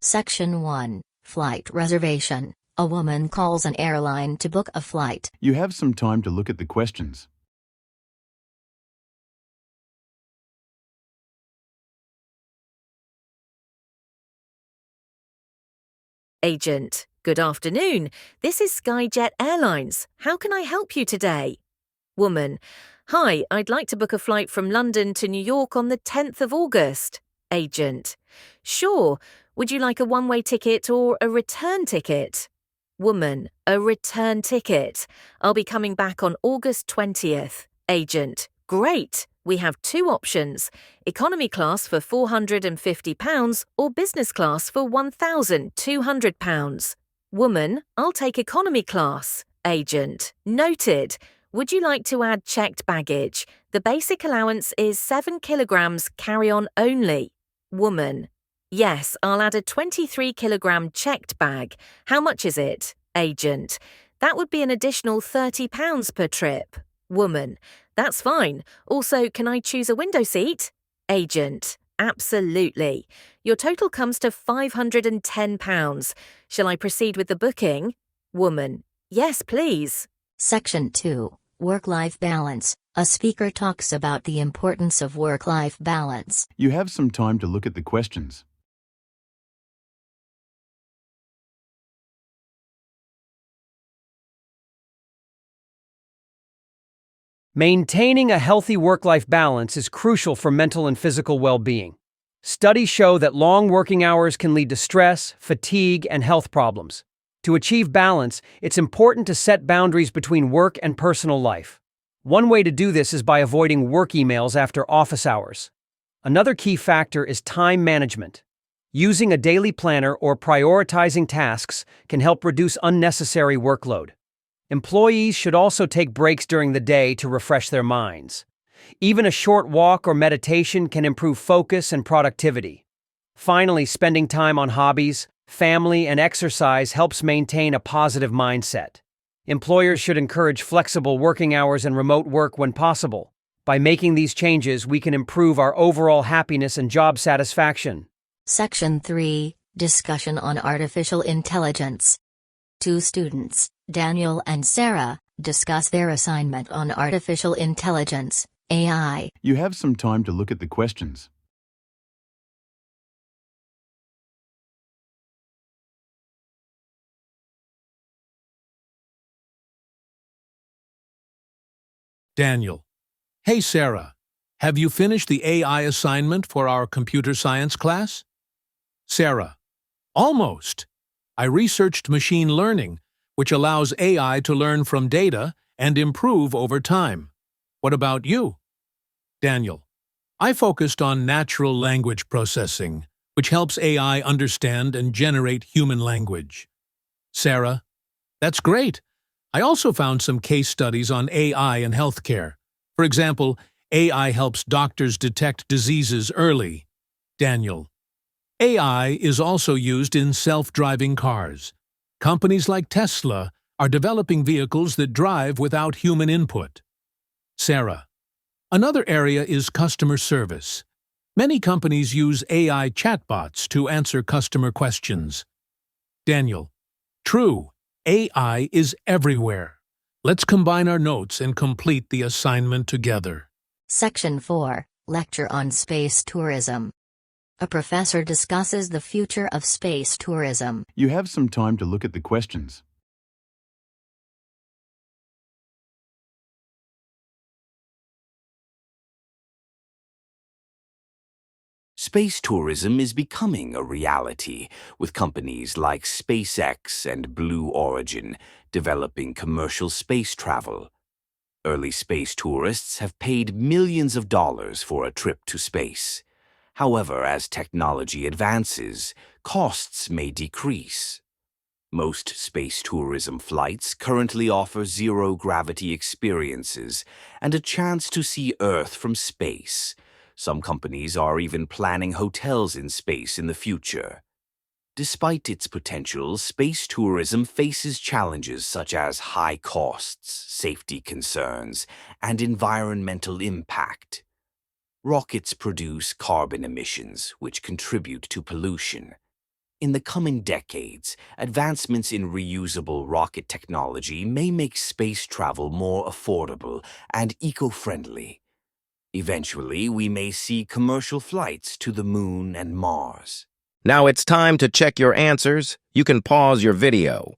Section 1, Flight Reservation. A woman calls an airline to book a flight. You have some time to look at the questions. Agent, good afternoon. This is Skyjet Airlines. How can I help you today? Woman, hi, I'd like to book a flight from London to New York on the 10th of August. Agent, sure. Would you like a one-way ticket or a return ticket? Woman, a return ticket. I'll be coming back on August 20th. Agent, great. We have two options, economy class for £450 or business class for £1,200. Woman, I'll take economy class. Agent, noted. Would you like to add checked baggage? The basic allowance is 7 kilograms carry-on only. Woman, yes, I'll add a 23-kilogram checked bag. How much is it? Agent, that would be an additional £30 per trip. Woman, that's fine. Also, can I choose a window seat? Agent, absolutely. Your total comes to £510. Shall I proceed with the booking? Woman, yes, please. Section 2, Work-Life Balance. A speaker talks about the importance of work-life balance. You have some time to look at the questions. Maintaining a healthy work-life balance is crucial for mental and physical well-being. Studies show that long working hours can lead to stress, fatigue, and health problems. To achieve balance, it's important to set boundaries between work and personal life. One way to do this is by avoiding work emails after office hours. Another key factor is time management. Using a daily planner or prioritizing tasks can help reduce unnecessary workload. Employees should also take breaks during the day to refresh their minds. Even a short walk or meditation can improve focus and productivity. Finally, spending time on hobbies, family, and exercise helps maintain a positive mindset. Employers should encourage flexible working hours and remote work when possible. By making these changes, we can improve our overall happiness and job satisfaction. Section 3, Discussion on Artificial Intelligence. Two students, Daniel and Sarah, discuss their assignment on artificial intelligence, AI. You have some time to look at the questions. Daniel, hey Sarah, have you finished the AI assignment for our computer science class? Sarah, almost. I researched machine learning, which allows AI to learn from data and improve over time. What about you? Daniel, I focused on natural language processing, which helps AI understand and generate human language. Sarah, that's great. I also found some case studies on AI in healthcare. For example, AI helps doctors detect diseases early. Daniel, AI is also used in self-driving cars. Companies like Tesla are developing vehicles that drive without human input. Sarah, another area is customer service. Many companies use AI chatbots to answer customer questions. Daniel, true, AI is everywhere. Let's combine our notes and complete the assignment together. Section 4, Lecture on Space Tourism. A professor discusses the future of space tourism. You have some time to look at the questions. Space tourism is becoming a reality, with companies like SpaceX and Blue Origin developing commercial space travel. Early space tourists have paid millions of dollars for a trip to space. However, as technology advances, costs may decrease. Most space tourism flights currently offer zero-gravity experiences and a chance to see Earth from space. Some companies are even planning hotels in space in the future. Despite its potential, space tourism faces challenges such as high costs, safety concerns, and environmental impact. Rockets produce carbon emissions, which contribute to pollution. In the coming decades, advancements in reusable rocket technology may make space travel more affordable and eco-friendly. Eventually, we may see commercial flights to the Moon and Mars. Now it's time to check your answers. You can pause your video.